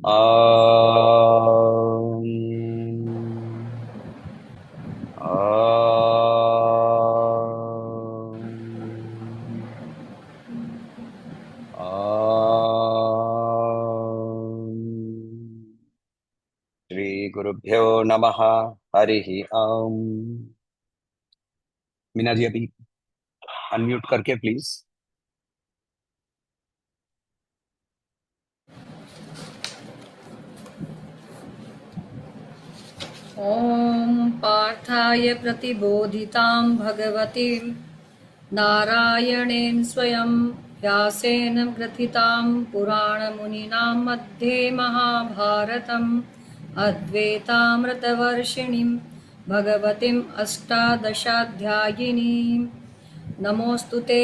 Om. Shri गुरुभ्यो नमः। हरिः ओम। मीना जी अभी अनम्यूट करके प्लीज। ॐ पार्थाय प्रतिबोधितां भगवतीं नारायणेन स्वयं व्यासेन ग्रथितां पुराणमुनिना मध्ये महाभारतम् अद्वैतामृतवर्षिणीं भगवतीम् अष्टादशाध्यायिनीं नमोऽस्तु ते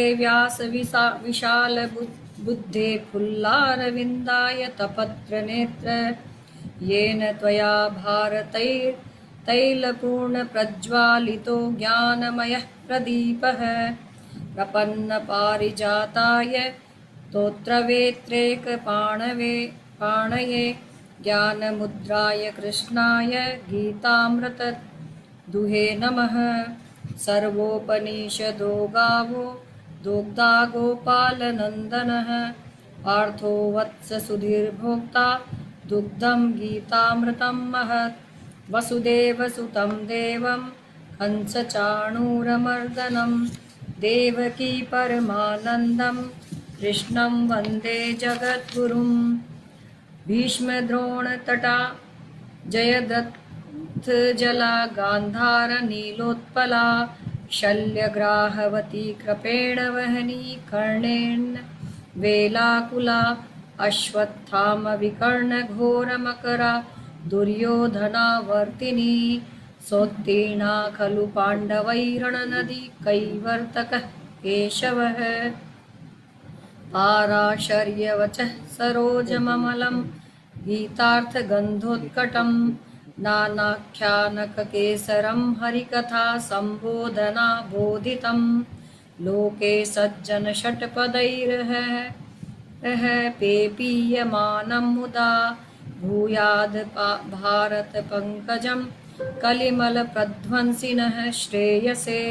विशालबुद्धे फुल्लारविन्दाय तपत्रनेत्र येन त्वया भारतैर्तैलपूर्णप्रज्वालितो ज्ञानमयः प्रदीपः प्रपन्नपारिजाताय पाणये ज्ञानमुद्राय कृष्णाय गीतामृतदुहे नमः। सर्वोपनिषदो गावो दोग्धा गोपालनन्दनः पार्थो वत्स सुधीर्भोक्ता दुग्धं गीतामृतं महत्। वसुदेवसुतं देवं कंसचाणूरमर्दनं देवकी परमानन्दं कृष्णं वन्दे जगद्गुरुं। भीष्मद्रोणतटा जयद्रथजला गान्धार नीलोत्पला शल्यग्राहवती कृपेण वहनी कर्णेन वेलाकुला अश्वत्थामविकर्णघोरमकरा दुर्योधनावर्तिनी सोत्तीर्णा खलु पाण्डवैरणनदी कैवर्तकः केशवः पाराशर्यवचः सरोजममलं गीतार्थगन्धोत्कटं नानाख्यानककेसरं हरिकथा सम्बोधना बोधितं लोके सज्जनषट्पदैर्ह पेपीयमानं मुदा भूयाद् भारतपङ्कजं कलिमलप्रध्वंसिनः श्रेयसे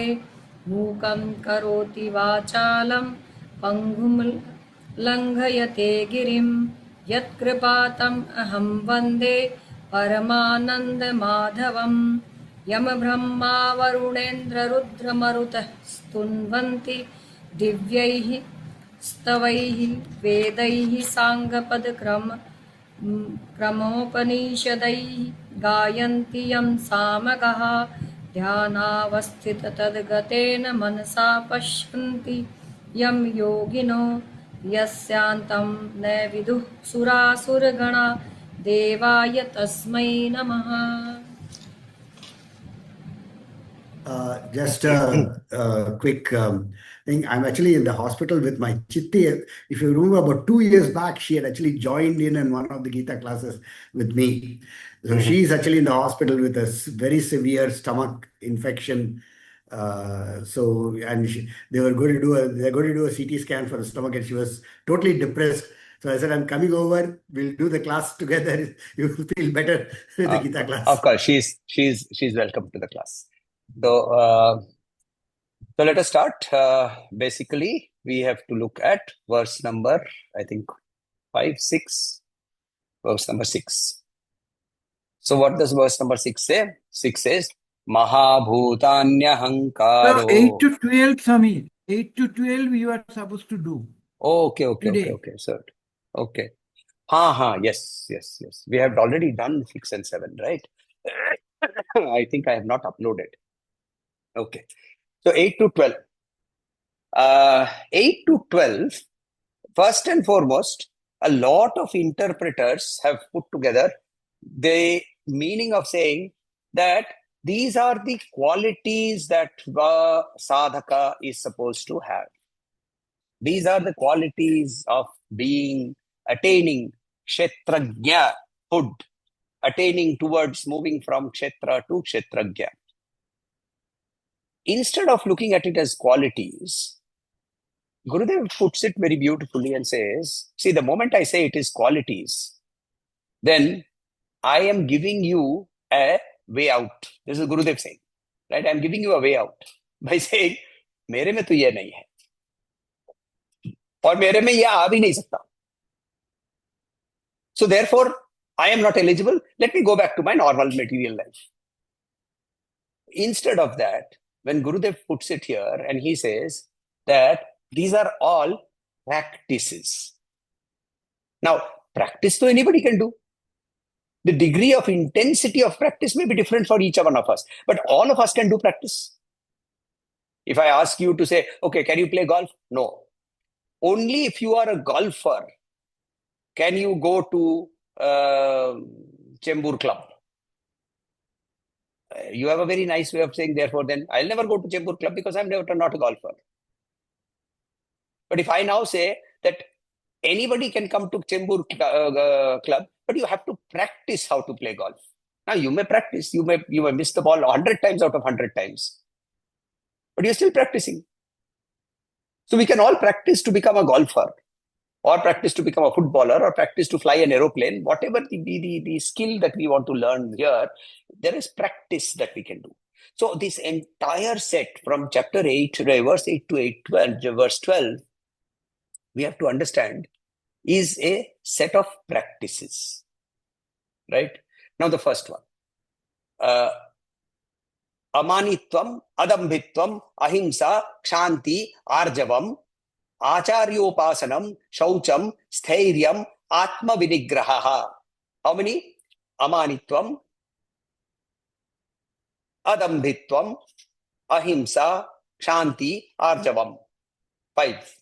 मूकं करोति वाचालं पङ्गुं लङ्घयते गिरिं यत्कृपातम् अहं वन्दे परमानन्दमाधवं यमब्रह्मा वरुणेन्द्ररुद्रमरुतः स्तुन्वन्ति दिव्यैः स्तवैः वेदैः क्रमोपनिषदैः गायन्ति यं सामगाः ध्यानावस्थिततद्गतेन मनसा पश्यन्ति यं योगिनो यस्यान्तं न विदुः सुरासुरगणा देवाय तस्मै नमः। Just a quick thing. I'm actually in the hospital with my chitti. If you remember, about 2 years back, she had actually joined in one of the Gita classes with me. So she's actually in the hospital with a very severe stomach infection. They're going to do a CT scan for the stomach, and she was totally depressed. So I said, I'm coming over. We'll do the class together. You will feel better with the Gita class. Of course, she's welcome to the class. So let us start. Basically, we have to look at verse number, I think, 5, 6. Verse number 6. So what does verse number 6 say? 6 says, Mahabhutanyahankaro. So 8 to 12, Swami. 8 to 12 you are supposed to do. Okay, today. sir. Okay. Yes. We have already done 6 and 7, right? I think I have not uploaded. Okay. So 8 to 12. 8 to 12, first and foremost, a lot of interpreters have put together the meaning of saying that these are the qualities that sadhaka is supposed to have. These are the qualities of attaining kshetrajna hood, attaining towards moving from kshetra to kshetrajna. Instead of looking at it as qualities, Gurudev puts it very beautifully and says, see, the moment I say it is qualities, then I am giving you a way out. This is Gurudev saying, right? I'm giving you a way out by saying, मेरे में तो ये नहीं है और मेरे में ये आ भी नहीं सकता. So therefore, I am not eligible. Let me go back to my normal material life. Instead of that, when Gurudev puts it here and he says that these are all practices. Now, practice to anybody can do. The degree of intensity of practice may be different for each one of us, but all of us can do practice. If I ask you to say, okay, can you play golf? No. Only if you are a golfer can you go to Chembur Club. You have a very nice way of saying, therefore, then I'll never go to Chembur Club because I'm not a golfer. But if I now say that anybody can come to Chembur Club, but you have to practice how to play golf. Now, you may practice, you may miss the ball 100 times out of 100 times, but you're still practicing. So we can all practice to become a golfer, or practice to become a footballer, or practice to fly an aeroplane, whatever the skill that we want to learn here, there is practice that we can do. So this entire set from chapter 8, verse 8 to verse 12, we have to understand is a set of practices, right? Now the first one, amanitvam, adambhitvam, ahimsa, kshanti, arjavam, acharyopasanam, shaucham, sthairyam, atma vinigraha. How many? Amanitvam, adambhitvam, ahimsa, kshanti, arjavam. 5.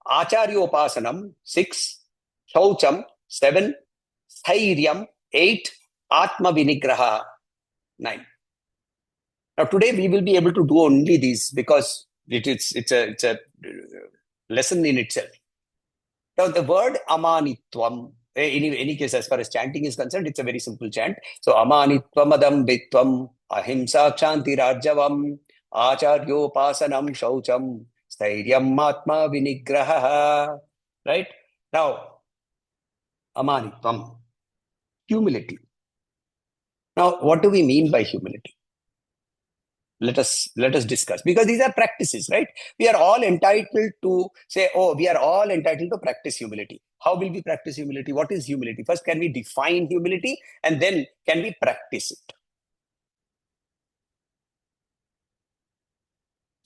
Acharyopasanam, 6. Shaucham, 7. Sthairyam, 8. Atma vinigraha, 9. Now today we will be able to do only these because it's a lesson in itself. Now the word amanitvam, in any case, as far as chanting is concerned, it's a very simple chant. So amanitvam adambhitvam ahimsa kshanti rajyavam acharyopasanam shaucham stairyam atma vinigraha. Right? Now, amanitvam, humility. Now, what do we mean by humility? Let us discuss, because these are practices, right? We are all entitled to say, oh, we are all entitled to practice humility. How will we practice humility? What is humility? First, can we define humility, and then can we practice it?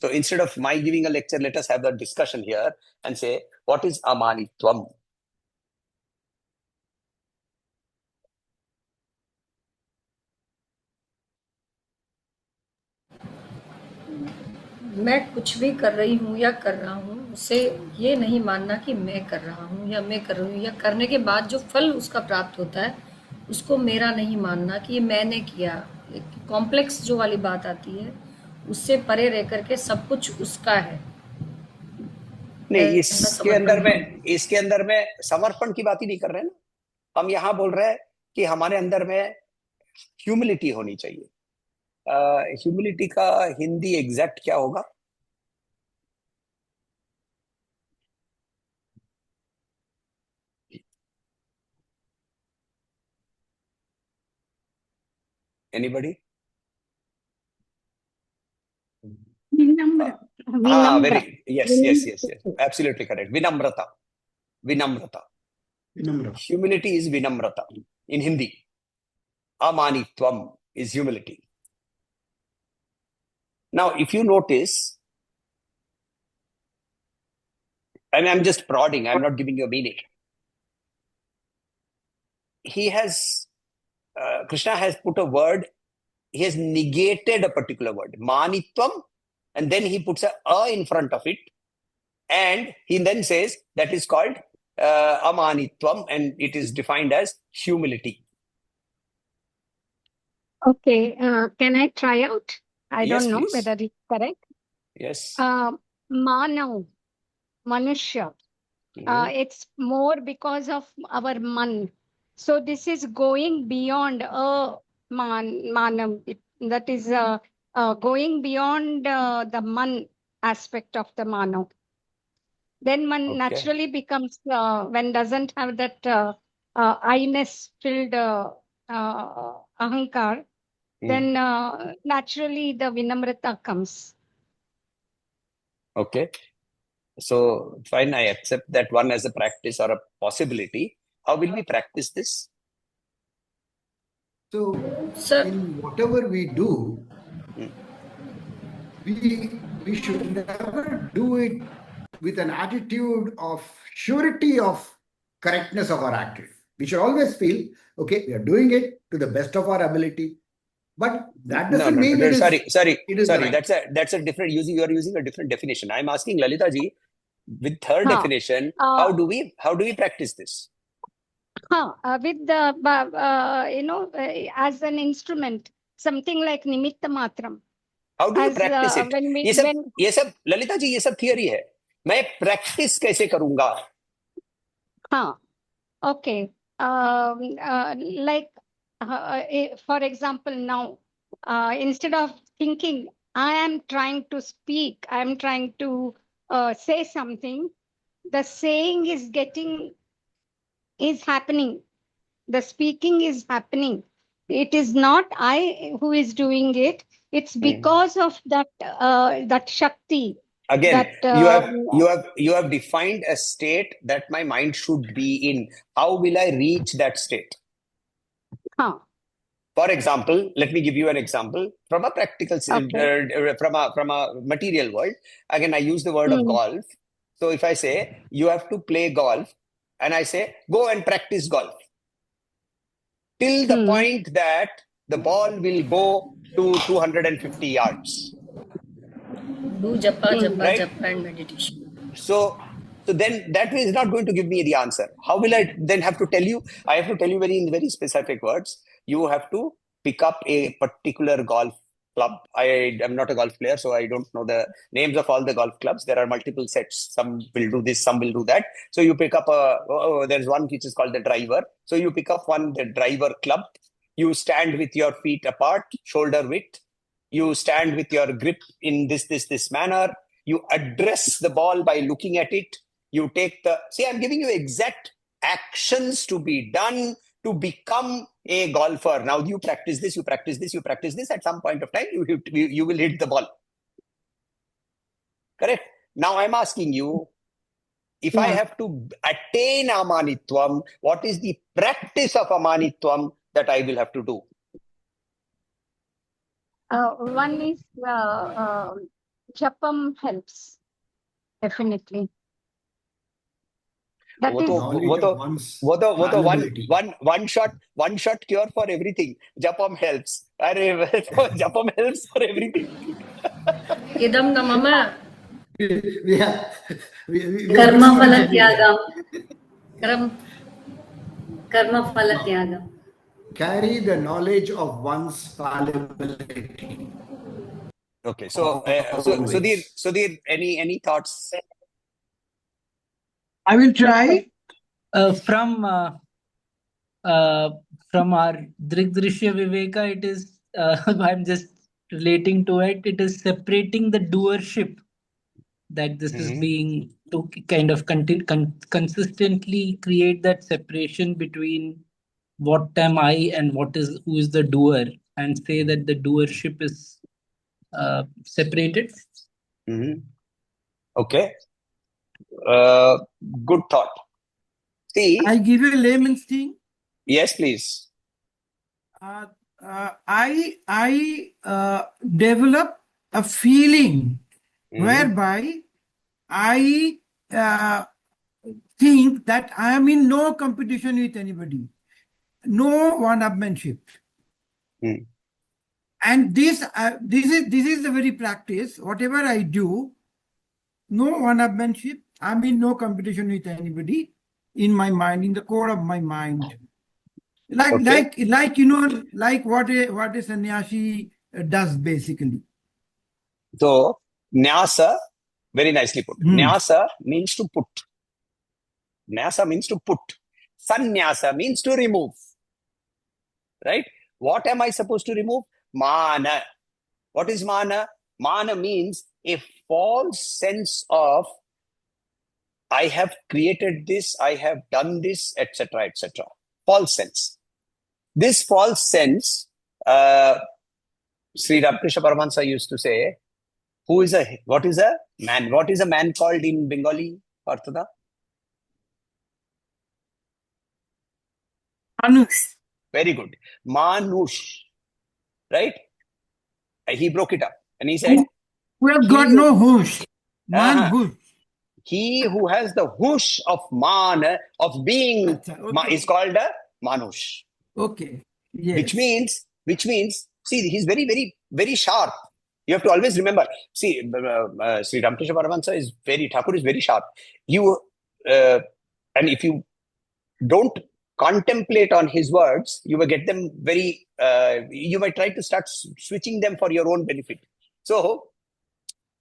So instead of my giving a lecture, let us have that discussion here and say, what is amanitvam? मैं कुछ भी कर रही हूँ या कर रहा हूँ, उसे ये नहीं मानना कि मैं कर रहा हूँ या मैं कर रही हूँ, या करने के बाद जो फल उसका प्राप्त होता है उसको मेरा नहीं मानना कि ये मैंने किया. कॉम्प्लेक्स जो वाली बात आती है उससे परे रह करके सब कुछ उसका है. नहीं, इसके अंदर में समर्पण की बात ही नहीं कर रहे ना. हम यहाँ बोल रहे हैं कि हमारे अंदर में ह्यूमिलिटी होनी चाहिए. ह्यूमिलिटी का हिंदी एग्जैक्ट क्या होगा? एनीबडी? हाँ, very yes, absolutely correct. Vinamrata. Humility is vinamrata in Hindi. Amanitvam is humility. Now, if you notice, and I'm just prodding, I'm not giving you a meaning. Krishna has put a word, he has negated a particular word, manitvam, and then he puts a in front of it, and he then says that is called amanitvam, and it is defined as humility. Okay, can I try out? I Yes, don't know please. whether it's correct. Yes. Manav, Manusha. It's more because of our man. So this is going beyond Manav. That is going beyond the man aspect of the Manav. Then man Okay. naturally becomes, when doesn't have that I-ness filled ahankar, then naturally the vinamrata comes. Okay. So fine, I accept that one as a practice or a possibility. How will we practice this? So Sir, in whatever we do, Hmm. we should never do it with an attitude of surety of correctness of our action. We should always feel, okay, we are doing it to the best of our ability, but that No, doesn't no, mean no. it is Sorry. the right. That's a different using. You are using a different definition. I'm asking Lalita ji, with her Huh. definition, Uh, how do we practice this? with the as an instrument, something like nimitta matram. How do you As practice it? when we ये सब ललिता जी ये सब theory है. मैं practice कैसे करूंगा? okay, like for example, now instead of thinking I am trying to speak, I am trying to say something, the saying is happening, the speaking is happening. It is not I who is doing it. It's because of that shakti. Again, That you have defined a state that my mind should be in. How will I reach that state? For example, let me give you an example from a practical, Okay. from a material world. Again, I use the word of golf. So if I say you have to play golf, and I say go and practice golf till the point that the ball will go to 250 yards, do japa right? and meditation. So then that is not going to give me the answer. How will I then have to tell you? I have to tell you in very specific words. You have to pick up a particular golf club. I am not a golf player, so I don't know the names of all the golf clubs. There are multiple sets. Some will do this, some will do that. So you pick up there's one which is called the driver. So you pick up the driver club. You stand with your feet apart, shoulder width. You stand with your grip in this manner. You address the ball by looking at it. You take I'm giving you exact actions to be done to become a golfer. Now you practice this, you practice this, you practice this. At some point of time, you will hit the ball. Correct? Now I'm asking you, if I have to attain amanitvam, what is the practice of amanitvam that I will have to do? One is Japam helps, definitely. That is knowledge of one's fallibility. one shot cure for everything. Japam helps. Japam helps for everything. Idam na mama. we are Karma phala tyagam. Karma phala tyagam. Carry the knowledge of one's fallibility. Okay, so Sudhir, any thoughts? I will try from our Dhrtarashtra Viveka. It is I'm just relating to it. It is separating the doership, that this is being to kind of consistently create that separation between what am I and who is the doer, and say that the doership is separated. Okay. Good thought. See, I give you a layman's thing. Yes, please. I develop a feeling whereby I think that I am in no competition with anybody, no one-upmanship. And this is the very practice. Whatever I do, no one-upmanship. I'm in no competition with anybody in my mind, in the core of my mind. Like what a sannyasi does basically. So nyasa, very nicely put. Nyasa means to put. Nyasa means to put. Sannyasa means to remove. Right? What am I supposed to remove? Mana. What is mana? Mana means a false sense of I have created this, I have done this, etc., etc. false sense. This false sense, Sri Ramakrishna Paramahansa used to say, what is a man? What is a man called in Bengali, Partha? Manush. Very good. Manush. Right? He broke it up and he said, We have got no hush. Man hush. He who has the hush of man, of being, Okay. is called a Manush. Okay. Yes. Which means, see, he's very, very, very sharp. You have to always remember. See, Sri Ramakrishna Paramahansa is Thakur is very sharp. And if you don't contemplate on his words, you will get them very, you might try to start switching them for your own benefit. So,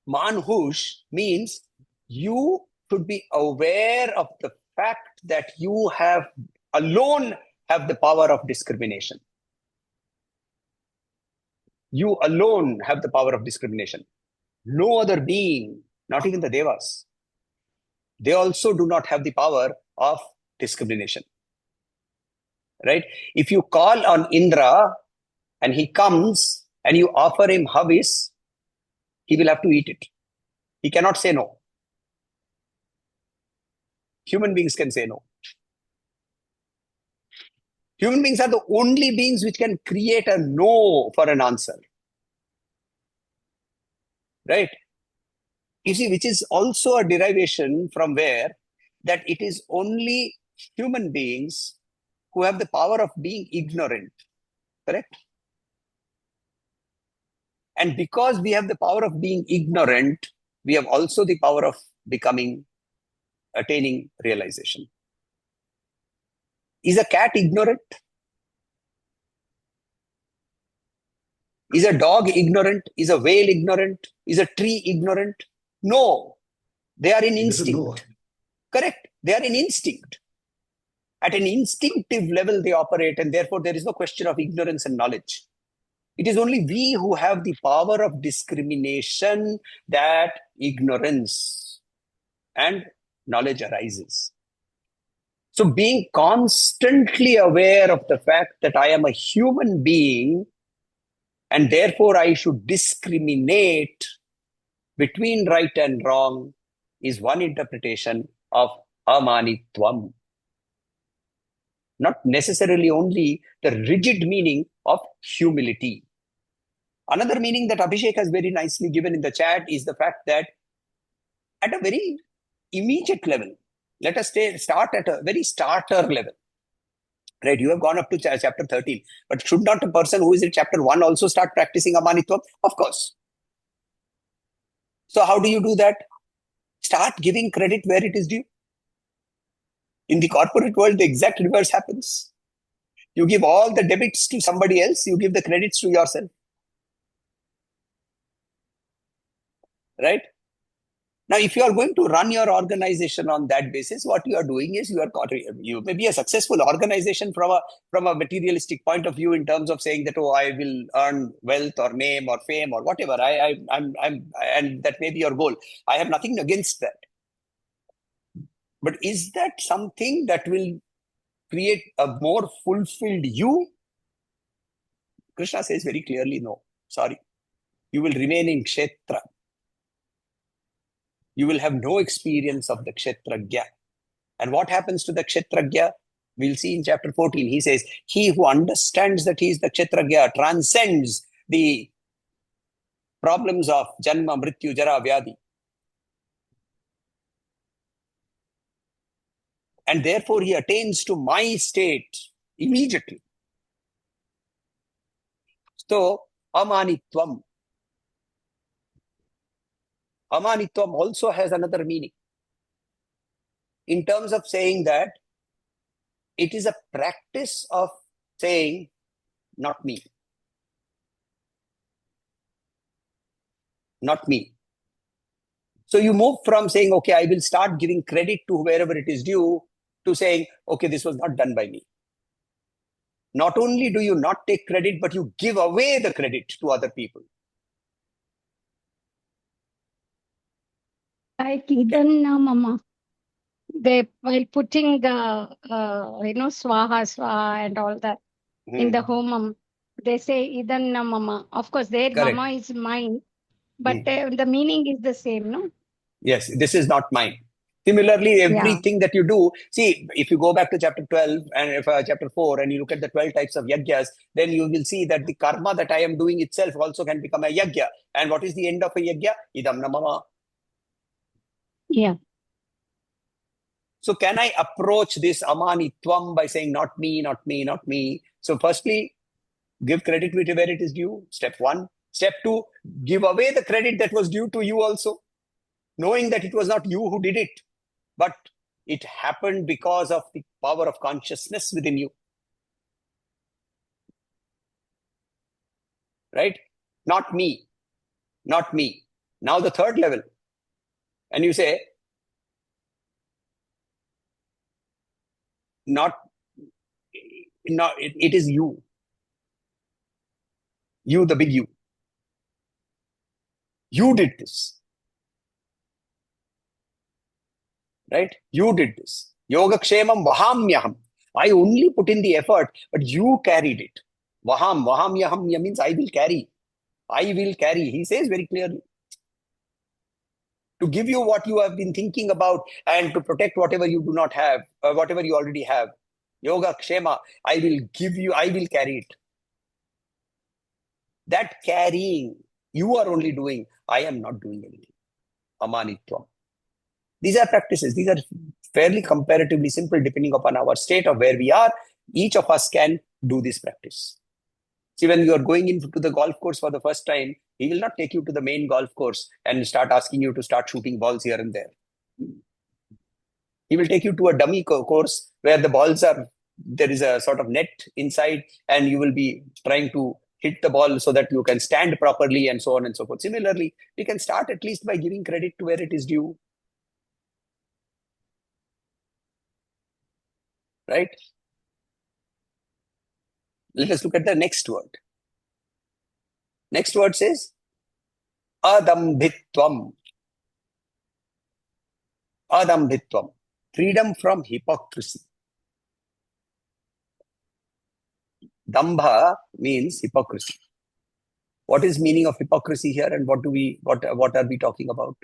manhush means you should be aware of the fact that you alone have the power of discrimination. You alone have the power of discrimination. No other being, not even the Devas, they also do not have the power of discrimination. Right? If you call on Indra and he comes and you offer him havis, he will have to eat it. He cannot say no. Human beings can say no. Human beings are the only beings which can create a no for an answer. Right? You see, which is also a derivation from where that it is only human beings who have the power of being ignorant. Correct? And because we have the power of being ignorant, we have also the power of attaining realization. Is a cat ignorant? Is a dog ignorant? Is a whale ignorant? Is a tree ignorant? No. They are in instinct. Correct. They are in instinct. At an instinctive level they operate, and therefore there is no question of ignorance and knowledge. It is only we who have the power of discrimination that ignorance and knowledge arises. So being constantly aware of the fact that I am a human being and therefore I should discriminate between right and wrong is one interpretation of amanitvam. Not necessarily only the rigid meaning of humility. Another meaning that Abhishek has very nicely given in the chat is the fact that at a very immediate level, let us start at a very starter level. Right, you have gone up to chapter 13, but should not a person who is in chapter 1 also start practicing amanitvam? Of course. So how do you do that? Start giving credit where it is due. In the corporate world, the exact reverse happens. You give all the debits to somebody else, you give the credits to yourself. Right? Now, if you are going to run your organization on that basis, what you are doing is you may be a successful organization from a materialistic point of view in terms of saying that, oh, I will earn wealth or name or fame or whatever. And that may be your goal. I have nothing against that. But is that something that will create a more fulfilled you? Krishna says very clearly, no. Sorry. You will remain in kshetra. You will have no experience of the kshetragya. And what happens to the kshetragya? We'll see in chapter 14. He says, he who understands that he is the kshetragya transcends the problems of janma, mrityu, jara, vyadi. And therefore he attains to my state immediately. So, amanitvam. Amanitvam also has another meaning. In terms of saying that it is a practice of saying, not me. Not me. So you move from saying, okay, I will start giving credit to wherever it is due, to saying, okay, this was not done by me. Not only do you not take credit, but you give away the credit to other people. Like Idanna Mama. they while putting the swaha and all that in the homam, they say idanna mama. Of course, their Correct. mama is mine, but the meaning is the same, no? Yes, this is not mine. Similarly, everything that you do, see, if you go back to chapter 12 and if, chapter 4 and you look at the 12 types of yajnas, then you will see that the karma that I am doing itself also can become a yajna. And what is the end of a yajna? Idam na mama. Yeah. So can I approach this amanitvam by saying not me, not me, not me? So firstly, give credit where it is due. Step 1. Step 2, give away the credit that was due to you also, knowing that it was not you who did it, but it happened because of the power of consciousness within you. Right? Not me. Not me. Now the third level. And you say, it is you. You, the big you. You did this. Right? You did this. Yoga kshemam vahamyaham. I only put in the effort, but you carried it. Vahamyaham means I will carry. I will carry. He says very clearly. To give you what you have been thinking about and to protect whatever you do not have, whatever you already have. Yoga kshema, I will give you, I will carry it. That carrying, you are only doing, I am not doing anything. Amanitvam. These are practices. These are fairly comparatively simple depending upon our state of where we are. Each of us can do this practice. See, when you are going into the golf course for the first time, he will not take you to the main golf course and start asking you to start shooting balls here and there. He will take you to a dummy course where the balls are, there is a sort of net inside and you will be trying to hit the ball so that you can stand properly and so on and so forth. Similarly, we can start at least by giving credit to where it is due. Right? Let us look at the next word. Next word says adambhitvam. Adambhitvam. Freedom from hypocrisy. Dambha means hypocrisy. What is meaning of hypocrisy here and what are we talking about?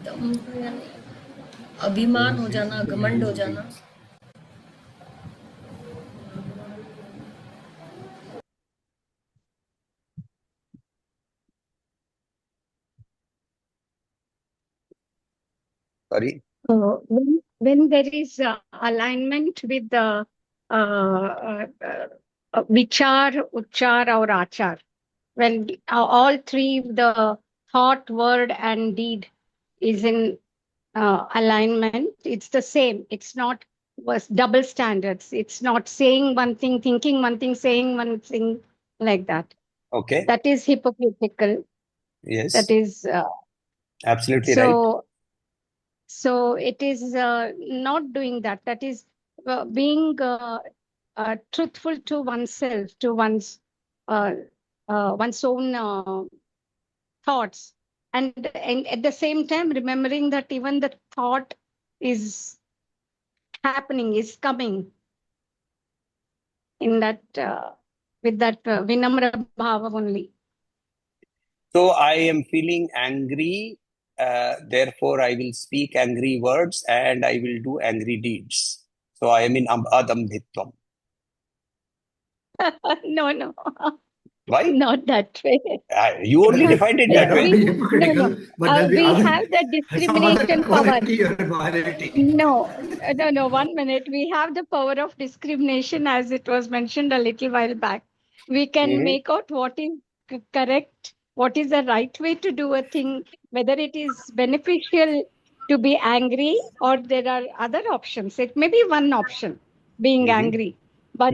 दम्भ यानी अभिमान हो जाना, घमंड हो जाना. Sorry? When there is alignment with the vichar, uchar, or achar, when all three, the thought, word, and deed is in alignment, it's the same. It's not double standards. It's not saying one thing, thinking one thing, saying one thing, like that. Okay. That is hypocritical. Yes. That is absolutely right. So it is not doing that. That is being truthful to oneself, to one's own thoughts, and at the same time remembering that even the thought is happening, is coming in that with that vinamra bhava only. So I am feeling angry. Therefore, I will speak angry words and I will do angry deeds. So I am in adambhitvam. No. Why? Not that way. You only defined it that way. We have the discrimination power. No, 1 minute. We have the power of discrimination, as it was mentioned a little while back. We can make out what is correct, what is the right way to do a thing, whether it is beneficial to be angry or there are other options. It may be one option, being angry. But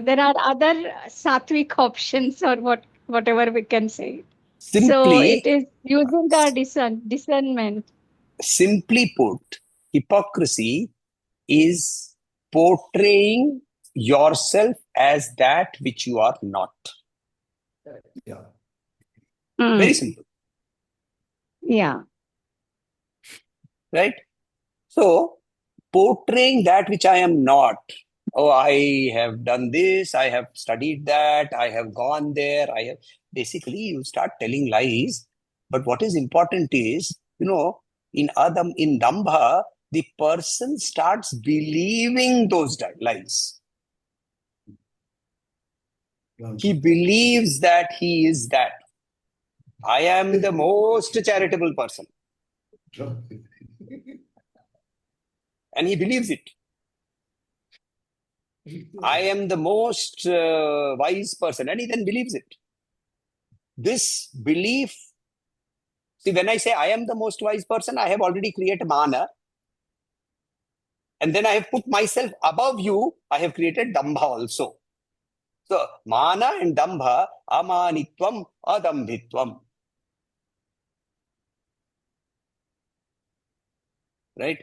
there are other sattvic options or whatever we can say. So it is using the discernment. Simply put, hypocrisy is portraying yourself as that which you are not. Yeah. Very simple. Yeah. Right? So, portraying that which I am not. Oh, I have done this, I have studied that, I have gone there, I have. Basically, you start telling lies. But what is important is, in Dambha, the person starts believing those lies. He believes that he is that. I am the most charitable person. And he believes it. I am the most wise person. And he then believes it. This belief, see, when I say I am the most wise person, I have already created mana. And then I have put myself above you. I have created dambha also. So, mana and dambha, amanitvam, adambhitvam. Right?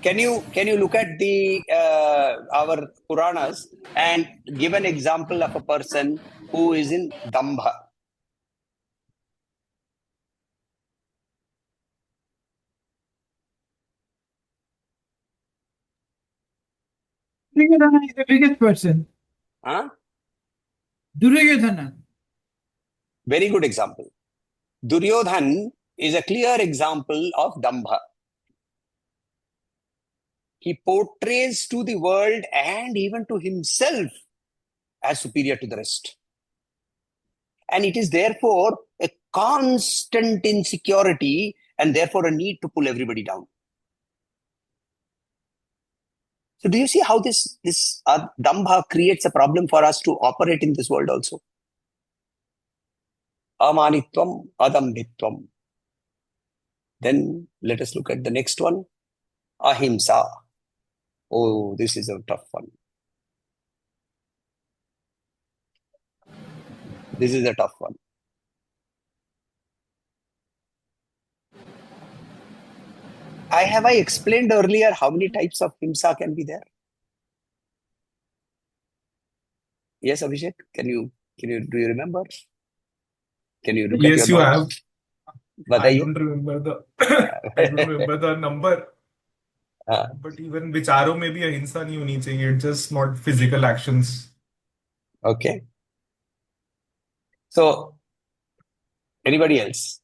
Can you look at our Puranas and give an example of a person who is in dambha? Duryodhana is the biggest person. Huh? Duryodhana. Very good example. Duryodhan is a clear example of dambha. He portrays to the world and even to himself as superior to the rest. And it is therefore a constant insecurity and therefore a need to pull everybody down. So do you see how this dambha creates a problem for us to operate in this world also? Amanitvam, adambhitvam. Then let us look at the next one. Ahimsa. Oh, this is a tough one. This is a tough one. Have I explained earlier how many types of himsa can be there? Yes, Abhishek? Do you remember? Can you look at Yes, your you notes? have. I Bataiye. don't remember the number. हाँ, But even विचारों में भी अहिंसा नहीं होनी चाहिए. It's just not physical actions. okay. So, anybody else?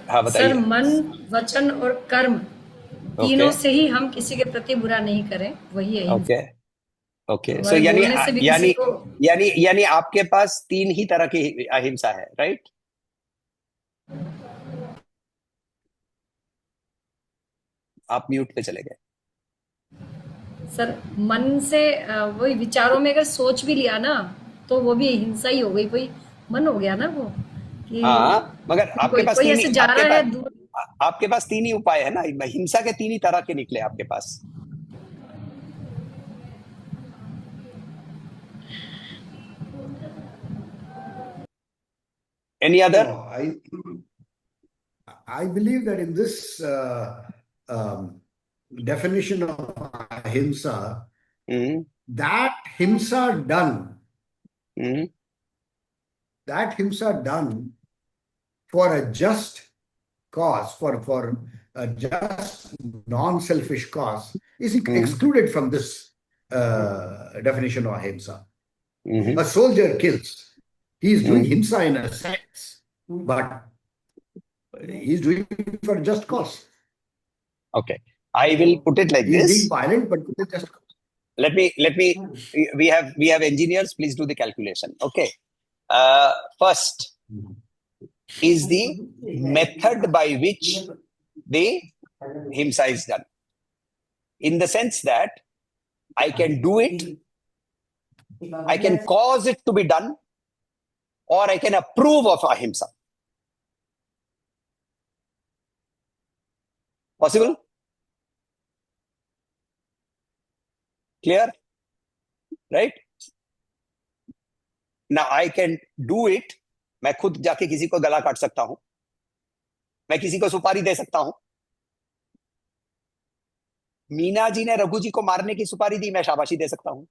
हाँ, sir, बताइए. मन, वचन और कर्म तीनों Okay. से ही हम किसी के प्रति बुरा नहीं करें, वही अहिंसा। Okay. Okay. So, हमारे बोलने से भी किसी को यानी आपके पास 3 ही तरह की अहिंसा है, राइट? आप म्यूट पे चले गए. सर, मन से वही विचारों में अगर सोच भी लिया ना, तो वो भी हिंसा ही हो गई, वही मन हो गया ना वो कि हाँ, मगर आपके पास कोई 3 ऐसे ही जा रहा है दूर। आपके पास 3 ही उपाय है ना. हिंसा के 3 ही तरह के निकले आपके पास. Any other? No, I believe that in this definition of ahimsa, Hmm. that himsa done, Hmm. that himsa done for a just cause, for a just non-selfish cause, is excluded from this definition of ahimsa. Hmm. A soldier kills. He is doing himsa in a sense, but he is doing it for a just cause. Okay. I will put it like He is being this. violent, but with a just cause. Let me. We have engineers. Please do the calculation. Okay. First is the method by which the himsa is done. In the sense that I can do it, I can cause it to be done, or I can approve of ahimsa. Possible? Clear? Right? Now I can do it. मैं खुद जाके किसी को गला काट सकता हूं. मैं किसी को सुपारी दे सकता हूं. मीना जी ने रघु जी को मारने की सुपारी दी, मैं शाबाशी दे सकता हूं.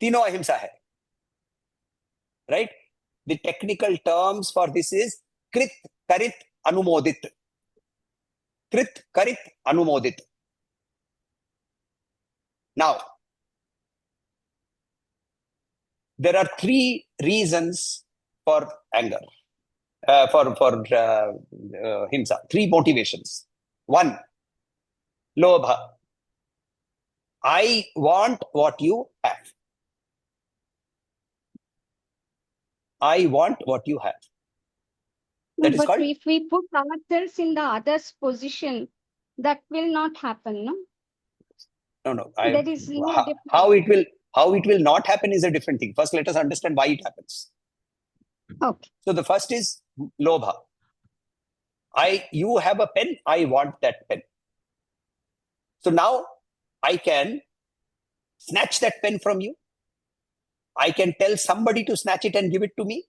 तीनों अहिंसा है, right? The technical terms for this is krit, karit, anumodit. Krit, karit, anumodit. Now, there are three reasons for anger, for himsa. Three motivations. One, lobha. I want what you have. I want what you have. That is But called. if we put ourselves in the other's position, that will not happen, no? No. There is no difference. How it will not happen is a different thing. First, let us understand why it happens. Okay. So the first is lobha. You have a pen, I want that pen. So now I can snatch that pen from you. I can tell somebody to snatch it and give it to me.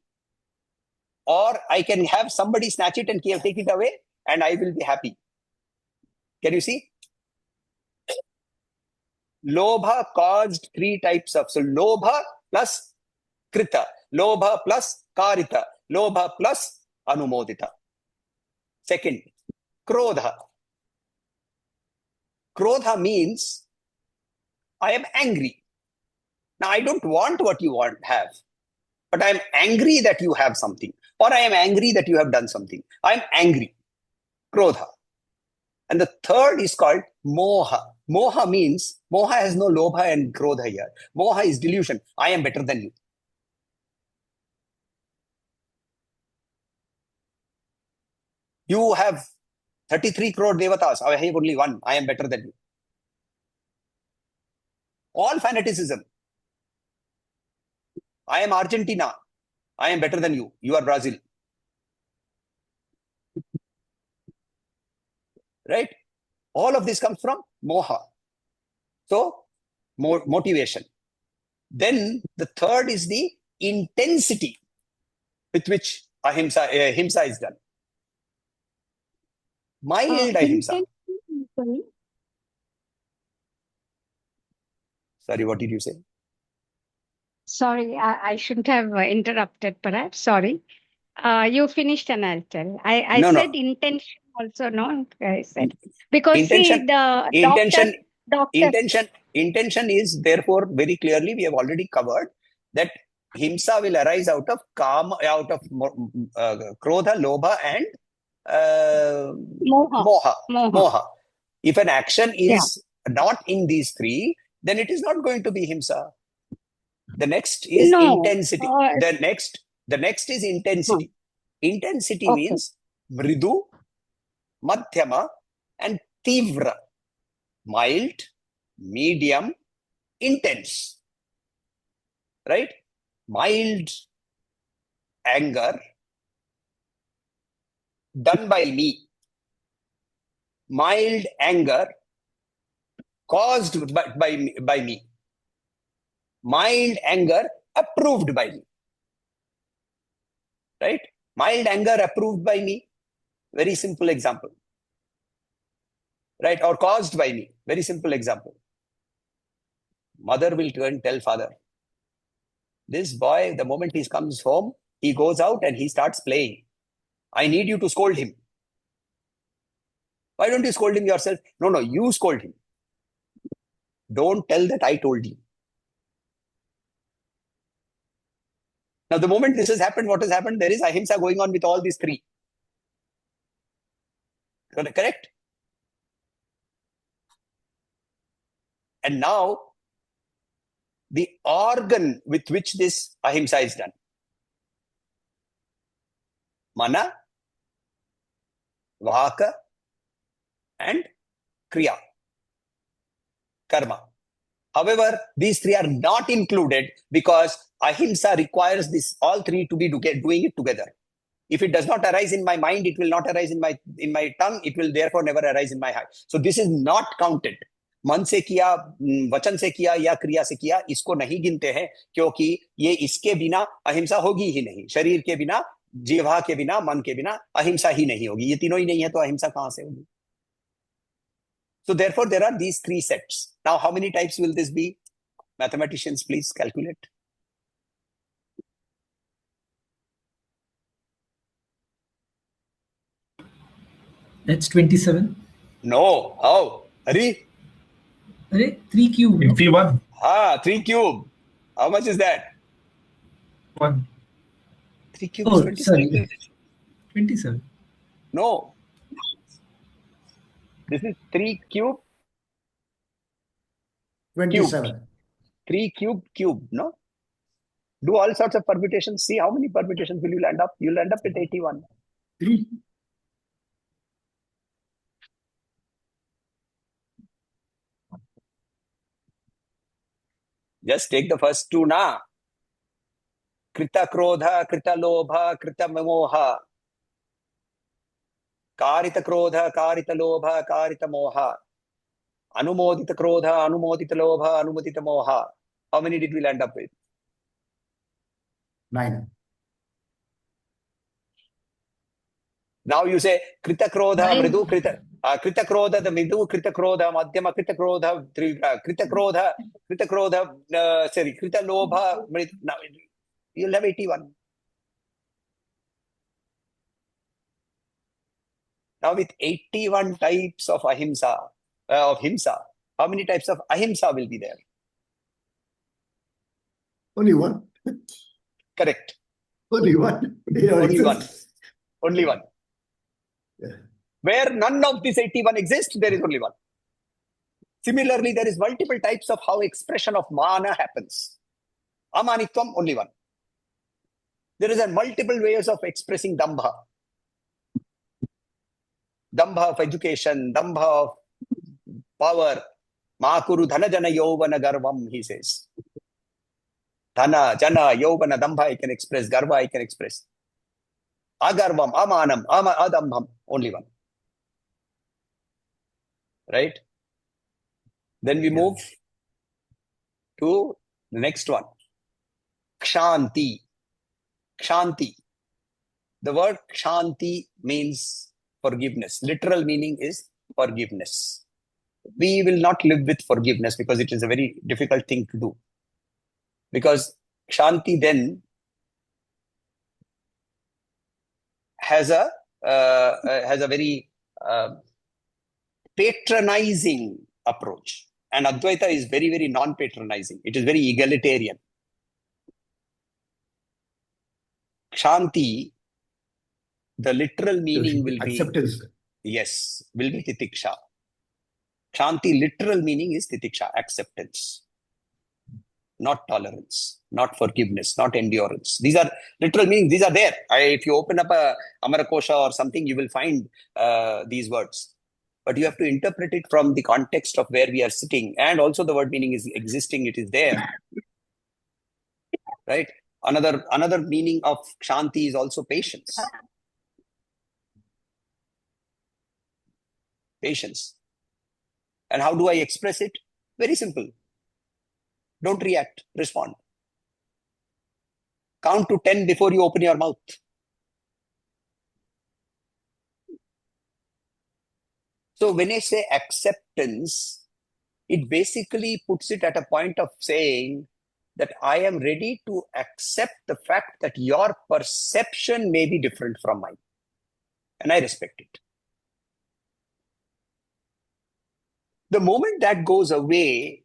Or I can have somebody snatch it and take it away, and I will be happy. Can you see? Lobha caused three types of. So lobha plus krita, lobha plus karita, lobha plus anumodita. Second, krodha. Krodha means I am angry. Now I don't want what you have, but I am angry that you have something, or I am angry that you have done something. I am angry. Krodha. And the third is called moha. Moha means, moha has no lobha and krodha here. Moha is delusion. I am better than you. You have 33 crore devatas. I have only one. I am better than you. All fanaticism. I am Argentina. I am better than you. You are Brazil. Right? All of this comes from moha. So, motivation. Then the third is the intensity with which himsa is done. Mild ahimsa. Sorry, what did you say? Sorry, I shouldn't have interrupted, perhaps. Sorry. You finished and I'll tell. I No. said intention also, no? I said. Because Intention, see, the intention is therefore very clearly, we have already covered that himsa will arise out of kama, out of krodha, lobha, and moha. If an action is not in these three, then it is not going to be himsa. The next is intensity. The next is intensity. Intensity means mridu, madhyama, and tivra. Mild, medium, intense. Right? Mild anger done by me. Mild anger caused by me. Mild anger approved by me. Right? Mild anger approved by me. Very simple example. Right? Or caused by me. Very simple example. Mother will turn tell father, this boy, the moment he comes home, he goes out and he starts playing. I need you to scold him. Why don't you scold him yourself? No, you scold him. Don't tell that I told you. Now, the moment this has happened, what has happened? There is ahimsa going on with all these three. Correct? And now, the organ with which this ahimsa is done. Mana, vaka, and kriya. Karma. However, these three are not included because ahimsa requires all three to be doing it together. If it does not arise in my mind, it will not arise in my tongue. It will therefore never arise in my heart. So this is not counted. मन से किया, वचन से किया या क्रिया से किया, इसको नहीं गिनते हैं क्योंकि ये इसके बिना अहिंसा होगी ही नहीं. शरीर के बिना, जीवा के बिना, मन के बिना अहिंसा ही नहीं होगी. ये तीनों ही नहीं है तो अहिंसा कहां से होगी? So therefore there are these three sets. Now how many types will this be? Mathematicians, please calculate. That's 27. No. How? Hari? 3 cube. No? 81. 3 cube. How much is that? 1. 3 cube is 27. Sorry. 27. No. This is 3 cube. 27. 3 cube, no? Do all sorts of permutations. See how many permutations will you land up? You'll end up with 81. 3. Just take the first two na. Krita krodha, krita lobha, krita moha. Karita krodha, karita lobha, karita moha. Anumodita krodha, anumodita lobha, anumodita moha. How many did we land up with? 9. Now you say krita krodha, 9. mridu krita. Krita krodha, the mridu, krita krodha, madhyama, krita krodha, krita krodha, sorry, krita lobha, now you'll have 81. Now with 81 types of ahimsa, of himsa, how many types of ahimsa will be there? Only one. Correct. Only one. Only one. Only one. Yeah. Where none of these 81 exist, there is only one. Similarly, there is multiple types of how expression of mana happens. Amanitvam, only one. There is a multiple ways of expressing dambha. Dambha of education, dambha of power. Makuru dhana jana yovana garvam, he says. Dhana, jana, yovana, dambha, I can express. Garva, I can express. Agarvam, amanam, adambham, only one. Right? Then we move to the next one. Kshanti. Kshanti. The word kshanti means forgiveness. Literal meaning is forgiveness. We will not live with forgiveness because it is a very difficult thing to do. Because kshanti then has a very patronizing approach. And Advaita is very, very non-patronizing. It is very egalitarian. Kshanti, the literal meaning will be acceptance. Yes, will be titiksha. Kshanti, literal meaning is titiksha, acceptance. Not tolerance, not forgiveness, not endurance. These are literal meanings. These are there. If you open up a Amarakosha or something, you will find these words. But you have to interpret it from the context of where we are sitting. And also the word meaning is existing. It is there. Right? Another meaning of kshanti is also patience. Patience. And how do I express it? Very simple. Don't react. Respond. Count to 10 before you open your mouth. So when I say acceptance, it basically puts it at a point of saying that I am ready to accept the fact that your perception may be different from mine. And I respect it. The moment that goes away,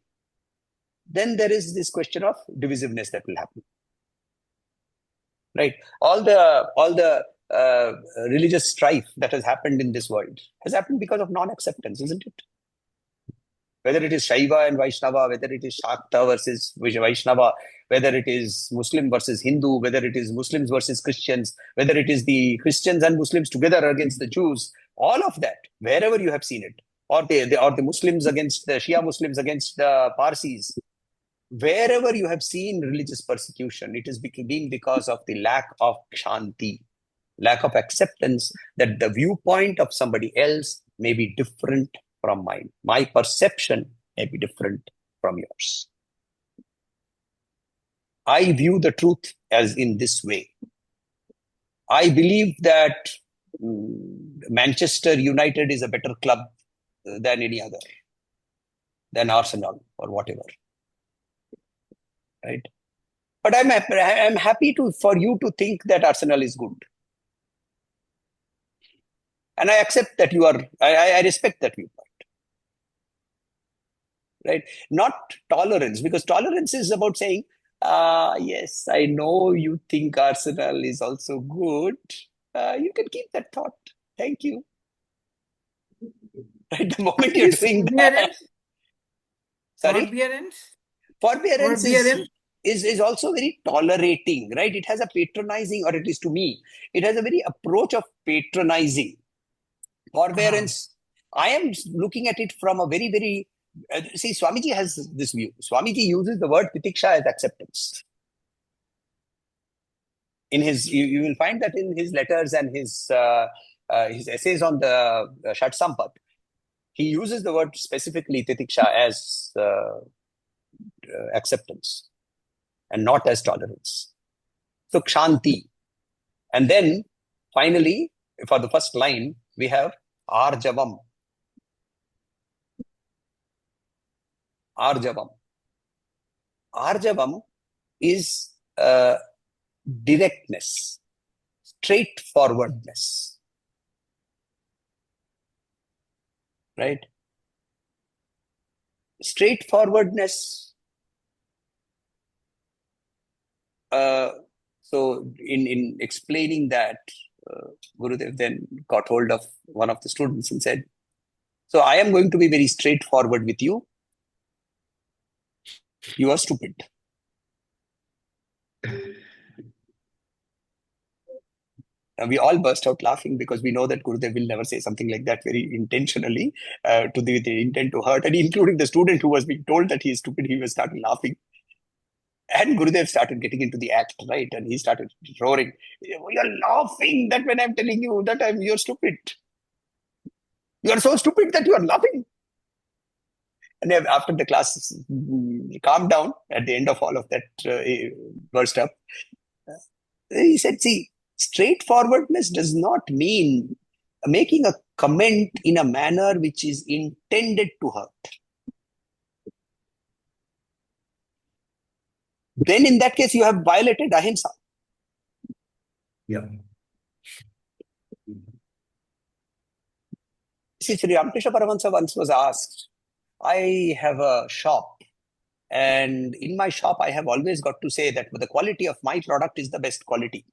then there is this question of divisiveness that will happen. Right? All the religious strife that has happened in this world has happened because of non-acceptance, isn't it? Whether it is Shaiva and Vaishnava, whether it is Shakta versus Vaishnava, whether it is Muslim versus Hindu, whether it is Muslims versus Christians, whether it is the Christians and Muslims together against the Jews, all of that, wherever you have seen it, or the Muslims against the Shia Muslims against the Parsis, wherever you have seen religious persecution, it is being because of the lack of kshanti, lack of acceptance that the viewpoint of somebody else may be different from mine. My perception may be different from yours. I view the truth as in this way. I believe that Manchester United is a better club than any other, than Arsenal or whatever. right? But I'm happy for you to think that Arsenal is good. And I accept that I respect that viewpoint. Right? Not tolerance, because tolerance is about saying, yes, I know you think Arsenal is also good. You can keep that thought. Thank you. Right? The moment you're doing that. Sorry? Forbearance is also very tolerating, right? It has a patronizing, or at least to me, it has a very approach of patronizing. Forbearance, I am looking at it from a very, very, see, Swamiji has this view. Swamiji uses the word titiksha as acceptance. In his, you will find that in his letters and his essays on the Shat Sampat, he uses the word specifically titiksha as acceptance and not as tolerance. So kshanti. And then finally, for the first line, we have arjavam. Arjavam. Arjavam is directness, straightforwardness. Right? Straightforwardness. So in explaining that, Gurudev then got hold of one of the students and said, so I am going to be very straightforward with you. You are stupid. And we all burst out laughing because we know that Gurudev will never say something like that very intentionally to the intent to hurt. And including the student who was being told that he is stupid, he was started laughing. And Gurudev started getting into the act, right? And he started roaring. You're laughing that when I'm telling you that you're stupid. You are so stupid that you are laughing. And after the class calmed down at the end of all of that burst up, he said, see, straightforwardness does not mean making a comment in a manner which is intended to hurt. Then in that case, you have violated ahimsa. Yeah. See, Sri Ramakrishna Paramahansa once was asked, I have a shop, and in my shop, I have always got to say that the quality of my product is the best quality.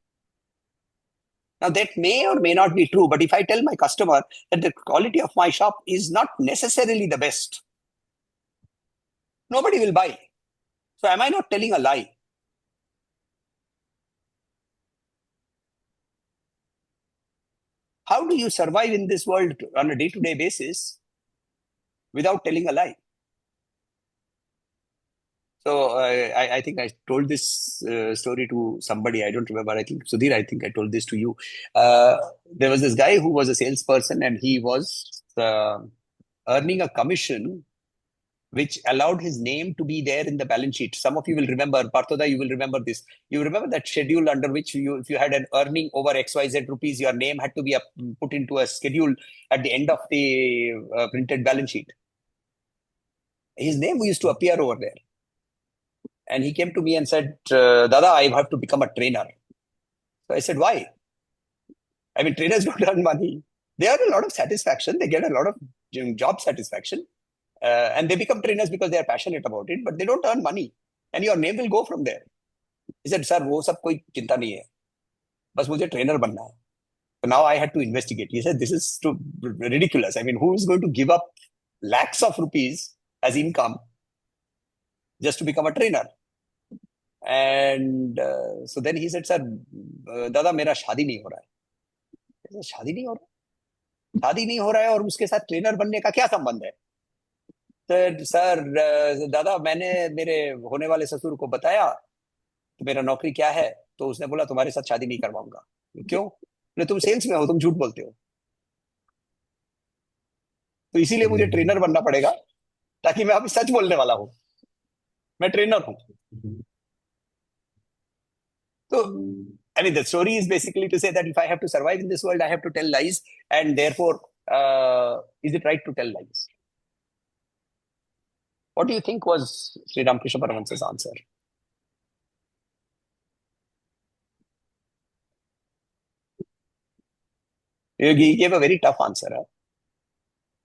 Now, that may or may not be true, but if I tell my customer that the quality of my shop is not necessarily the best, nobody will buy. So, am I not telling a lie? How do you survive in this world on a day-to-day basis without telling a lie? So I think I told this story to somebody. I don't remember. I think Sudhir, I think I told this to you. There was this guy who was a salesperson, and he was earning a commission which allowed his name to be there in the balance sheet. Some of you will remember, Parthoda, you will remember this. You remember that schedule under which if you had an earning over XYZ rupees, your name had to be put into a schedule at the end of the printed balance sheet. His name used to appear over there. And he came to me and said, Dada, I have to become a trainer. So I said, why? I mean, trainers don't earn money. They have a lot of satisfaction. They get a lot of job satisfaction. And they become trainers because they are passionate about it, but they don't earn money. And your name will go from there. He said, sir, वो सब कोई चिंता नहीं है. बस मुझे trainer बनना है. So now I had to investigate. He said, this is too ridiculous. I mean, who is going to give up lakhs of rupees as income just to become a trainer? And so then he said, sir, दादा मेरा शादी नहीं हो रहा है. शादी नहीं हो रहा है? शादी नहीं हो रहा है और उसके साथ ट्रेनर बनने का क्या संबंध है? सर दादा मैंने मेरे होने वाले ससुर को बताया कि मेरा नौकरी क्या है, तो उसने बोला तुम्हारे साथ शादी नहीं करवाऊंगा. क्यों? बोले तुम सेल्स में हो, तुम झूठ बोलते हो, तो इसीलिए मुझे ट्रेनर बनना पड़ेगा ताकि मैं अभी सच बोलने वाला हूं, मैं ट्रेनर हूं. So, I mean, the story is basically to say that if I have to survive in this world, I have to tell lies, and therefore, is it right to tell lies? What do you think was Sri Ramakrishna Paramahansa's answer? He gave a very tough answer,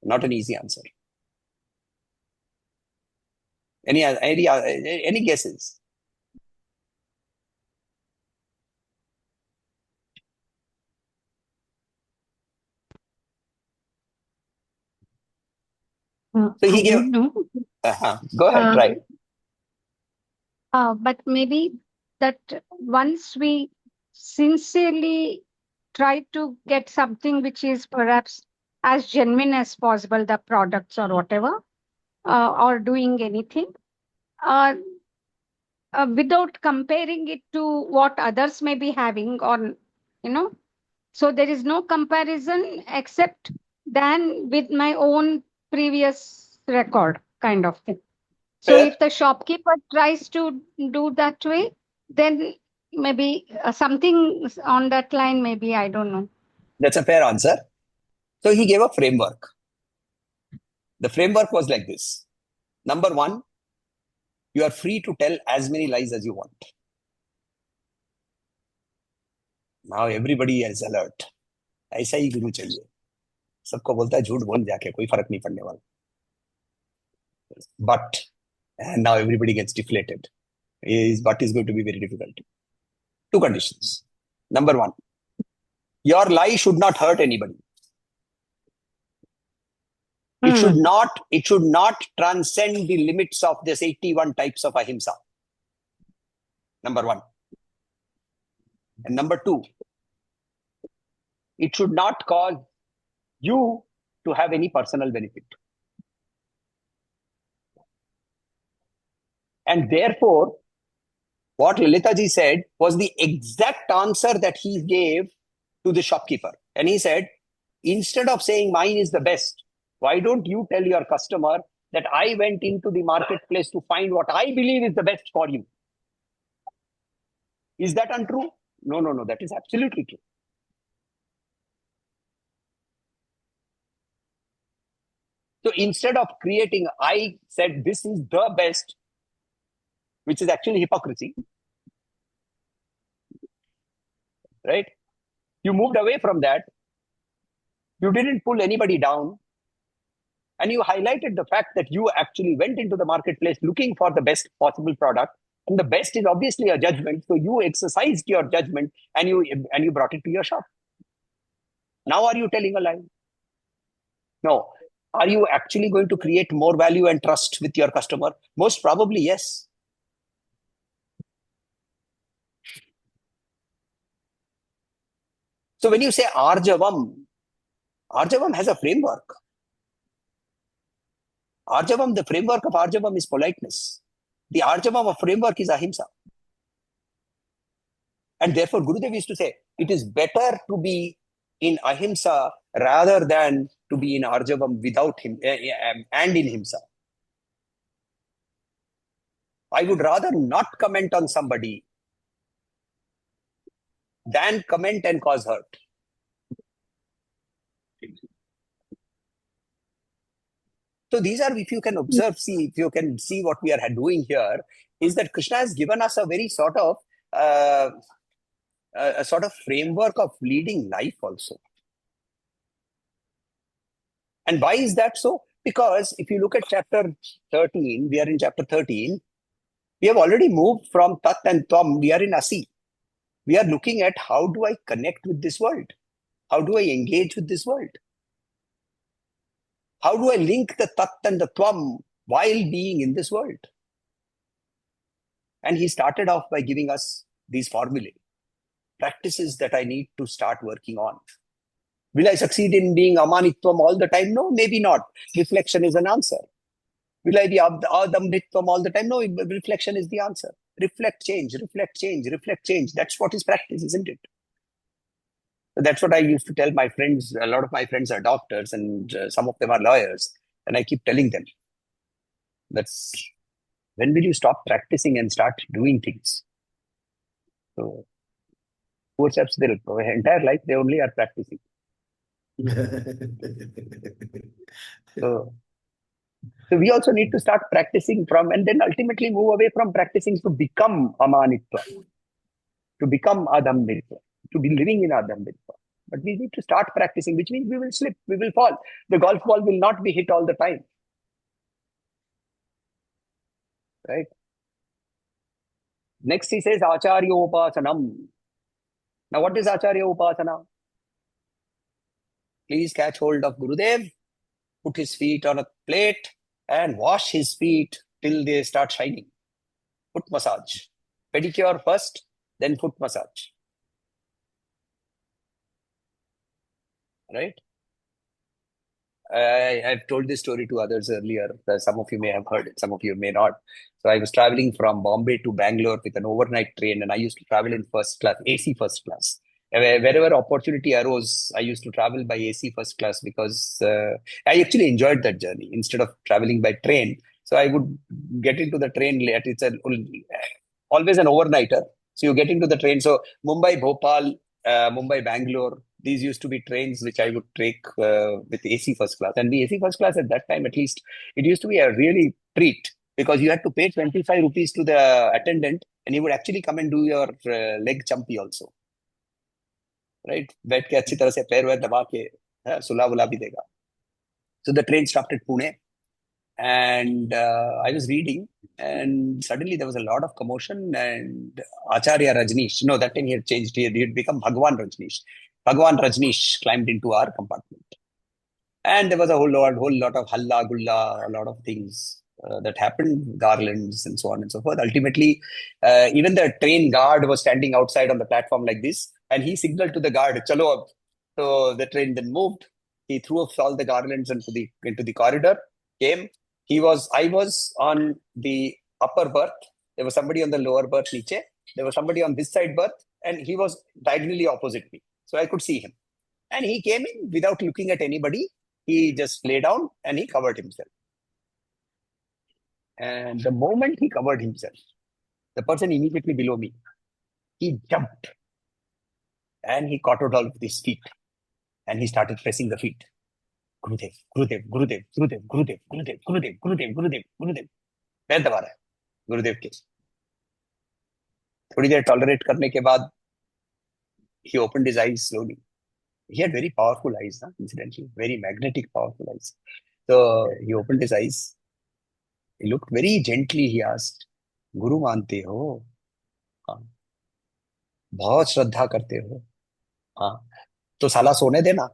not an easy answer. Any guesses? So he I gave. don't know. Go ahead, try. But maybe that once we sincerely try to get something which is perhaps as genuine as possible, the products or whatever, or doing anything, uh, without comparing it to what others may be having, or, so there is no comparison except than with my own previous record, kind of thing. So Fair. if the shopkeeper tries to do that way, then maybe something on that line, maybe, I don't know. That's a fair answer. So he gave a framework. The framework was like this. Number one, you are free to tell as many lies as you want. Now everybody is alert. ऐसा ही गुरु चाहिए. सबको बोलता है झूठ बोल जाके कोई फर्क नहीं पड़ने वाला. But, and now everybody gets deflated. His but is going to be very difficult. Two conditions. Number one, your lie should not hurt anybody. It should not transcend the limits of this 81 types of ahimsa. Number one. And number two, it should not cause you to have any personal benefit. And therefore, what Lalita ji said was the exact answer that he gave to the shopkeeper. And he said, instead of saying mine is the best, why don't you tell your customer that I went into the marketplace to find what I believe is the best for you? Is that untrue? No, that is absolutely true. So instead of creating, I said this is the best, which is actually hypocrisy, right? You moved away from that. You didn't pull anybody down. And you highlighted the fact that you actually went into the marketplace looking for the best possible product. And the best is obviously a judgment. So you exercised your judgment and you brought it to your shop. Now are you telling a lie? No. Are you actually going to create more value and trust with your customer? Most probably, yes. So when you say Arjavam has a framework. Arjavam, the framework of Arjavam is politeness. The Arjavam of framework is ahimsa. And therefore, Gurudev used to say, it is better to be in ahimsa rather than to be in Arjavam without him and in himsa. I would rather not comment on somebody than comment and cause hurt. So these are, if you can observe, if you can see what we are doing here, is that Krishna has given us a very sort of framework of leading life also. And why is that so? Because if you look at chapter 13, we are in chapter 13, we have already moved from Tat and Tvam, we are in Asi. We are looking at how do I connect with this world? How do I engage with this world? How do I link the Tat and the Tvam while being in this world? And he started off by giving us these formulae, practices that I need to start working on. Will I succeed in being amanitvam all the time? No, maybe not. Reflection is an answer. Will I be adambritvam all the time? No, reflection is the answer. Reflect, change, reflect, change, reflect, change. That's what is practice, isn't it? So that's what I used to tell my friends. A lot of my friends are doctors and some of them are lawyers. And I keep telling them, that's when will you stop practicing and start doing things? So, poor chaps, their entire life, they only are practicing. So we also need to start practicing from, and then ultimately move away from practicing to become amanitva, to become adambitva, to be living in adambitva. But we need to start practicing, which means we will slip, we will fall. The golf ball will not be hit all the time. Right? Next he says Acharya Upasanam. Now what is Acharya Upasana? Please catch hold of Gurudev, put his feet on a plate and wash his feet till they start shining. Foot massage. Pedicure first, then foot massage. Right? I've told this story to others earlier. Some of you may have heard it, some of you may not. So I was traveling from Bombay to Bangalore with an overnight train, and I used to travel in first class, AC first class. Wherever opportunity arose, I used to travel by AC first class because I actually enjoyed that journey instead of traveling by train. So I would get into the train late. It's always an overnighter. So you get into the train. So Mumbai, Bhopal, Mumbai, Bangalore, these used to be trains which I would take with AC first class. And the AC first class at that time, at least, it used to be a really treat because you had to pay 25 rupees to the attendant and he would actually come and do your leg chumpy also. Right? बैठ के अच्छी तरह से पैर वैर दबा के सुला बुला भी देगा. So the train stopped at Pune and I was reading and suddenly there was a lot of commotion and Acharya Rajneesh, no, that time he had changed, he had become Bhagwan Rajneesh. Bhagwan Rajneesh climbed into our compartment. And there was a whole lot of halla gulla, a lot of things that happened, garlands and so on and so forth. Ultimately, even the train guard was standing outside on the platform like this, and he signaled to the guard, "Chalo ab." So the train then moved. He threw off all the garlands into the corridor. Came. I was on the upper berth. There was somebody on the lower berth, niche. There was somebody on this side berth, and he was diagonally opposite me, so I could see him. And he came in without looking at anybody. He just lay down and he covered himself. And the moment he covered himself, the person immediately below me, he jumped and he caught hold of his feet and he started pressing the feet. Gurudev, Gurudev, Gurudev, Gurudev, Gurudev, Gurudev, Gurudev, Gurudev, Gurudev, Gurudev. पैर दबा रहा है गुरुदेव के. थोड़ी देर tolerate करने के बाद he opened his eyes slowly. He had very powerful eyes, incidentally, very magnetic, powerful eyes. So he opened his eyes. He looked very gently. He asked, "Guru मानते हो? हाँ. बहुत श्रद्धा करते हो? हाँ. तो साला सोने देना."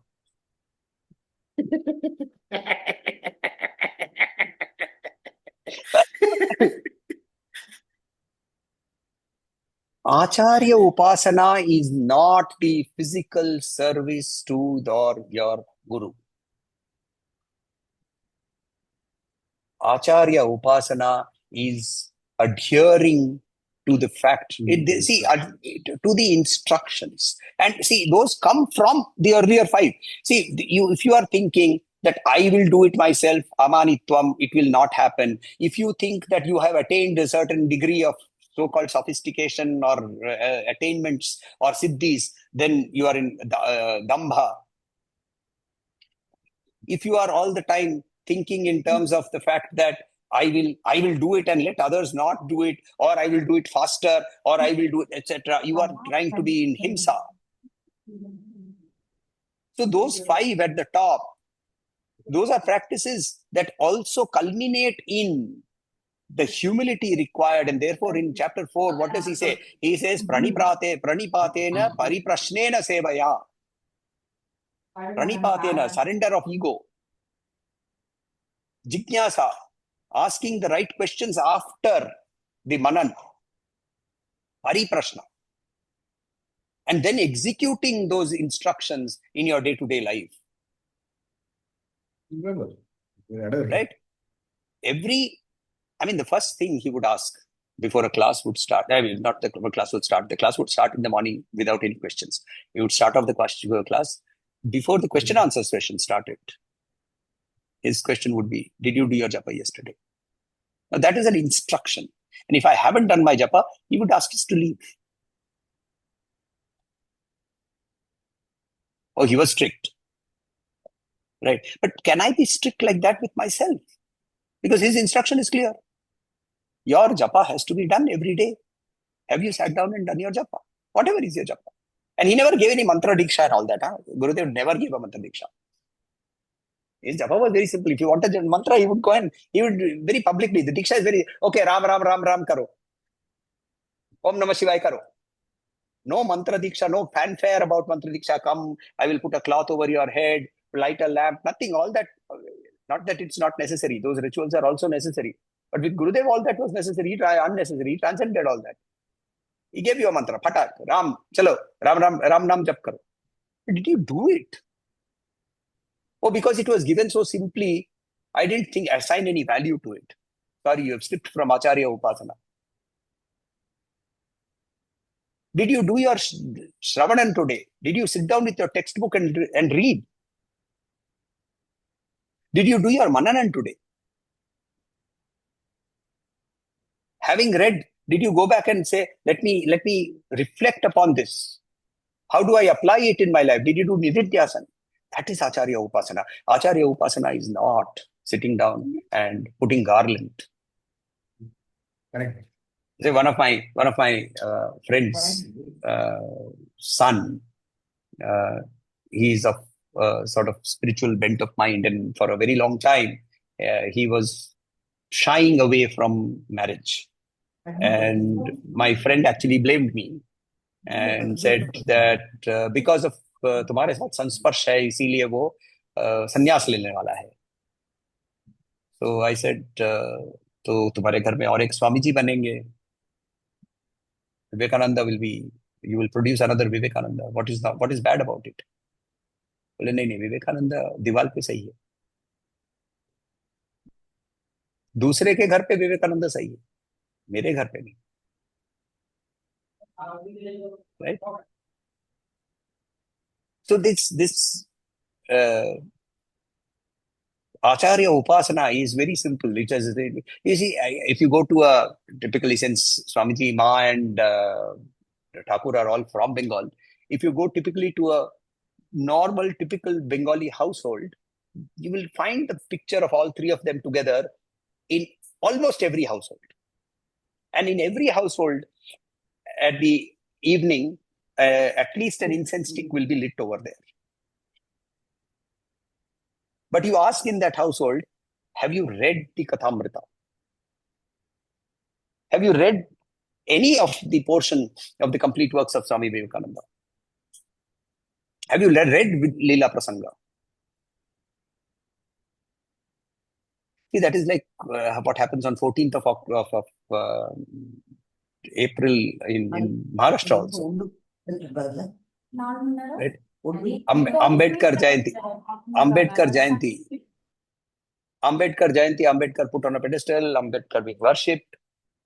Acharya Upasana is not the physical service to your Guru. Acharya Upasana is adhering to the fact, to the instructions. And see, those come from the earlier five. See, if you are thinking that I will do it myself, amanitvam, it will not happen. If you think that you have attained a certain degree of so-called sophistication or attainments or siddhis, then you are in dambha. If you are all the time thinking in terms of the fact that I will do it and let others not do it, or I will do it faster, or I will do it, etc., you are trying to be in himsa. So those five at the top, those are practices that also culminate in the humility required. And therefore in chapter 4, what does he say? He says, pranipatena pariprashnena sevaya. Pranipatena, surrender of ego. Jijnasa, asking the right questions after the manan. Pariprashna. And then executing those instructions in your day-to-day life. Right? The first thing he would ask before a class would start, not the class would start. The class would start in the morning without any questions. He would start off the class. Before the question answer session started, his question would be, "Did you do your japa yesterday?" Now that is an instruction. And if I haven't done my japa, he would ask us to leave. Oh, he was strict. Right? But can I be strict like that with myself? Because his instruction is clear. Your japa has to be done every day. Have you sat down and done your japa? Whatever is your japa. And he never gave any mantra diksha and all that. Gurudev never gave a mantra diksha. His japa was very simple. If you wanted a mantra, he would go and he would very publicly. The diksha is very, okay, Ram, Ram, Ram, Ram karo. Om Namah Shivaya karo. No mantra diksha, no fanfare about mantra diksha. Come, I will put a cloth over your head, light a lamp, nothing. All that, not that it's not necessary. Those rituals are also necessary. But with Gurudev, all that was necessary, unnecessary. He transcended all that. He gave you a mantra, Patak, Ram, chalo, Ram, Ram, Ram Nam jap karo. Did you do it? Oh, because it was given so simply, I didn't think assign any value to it. Sorry, you have slipped from Acharya Upasana. Did you do your Shravanan today? Did you sit down with your textbook and read? Did you do your Mananan today? Having read, did you go back and say, let me reflect upon this? How do I apply it in my life? Did you do Nididhyasan? That is Acharya Upasana. Acharya Upasana is not sitting down and putting garland. Correct. So one of my friends' son, he's of sort of spiritual bent of mind, and for a very long time, he was shying away from marriage. And my friend actually blamed me and said that because of तुम्हारे साथ संस्पर्श है इसीलिए वो संन्यास लेने वाला है. So I said, तो तुम्हारे घर में और एक स्वामी जी बनेंगे. Vivekananda will be, you will produce another Vivekananda. What is bad about it? बोले नहीं, विवेकानंद दीवार पे सही है. दूसरे के घर पे विवेकानंद सही है, मेरे घर पे नहीं. Right? So this Acharya Upasana is very simple. You see, if you go to typically since Swamiji, Ma and Thakur are all from Bengal, if you go typically to a normal, typical Bengali household, you will find the picture of all three of them together in almost every household. And in every household, at the evening, at least an incense stick will be lit over there. But you ask in that household, have you read the Kathamrita? Have you read any of the portion of the complete works of Swami Vivekananda? Have you read Leela Prasanga? See, that is like what happens on 14th of April in Maharashtra also. Right? Ambedkar Jayanti. Ambedkar put on a pedestal, Ambedkar being worshipped,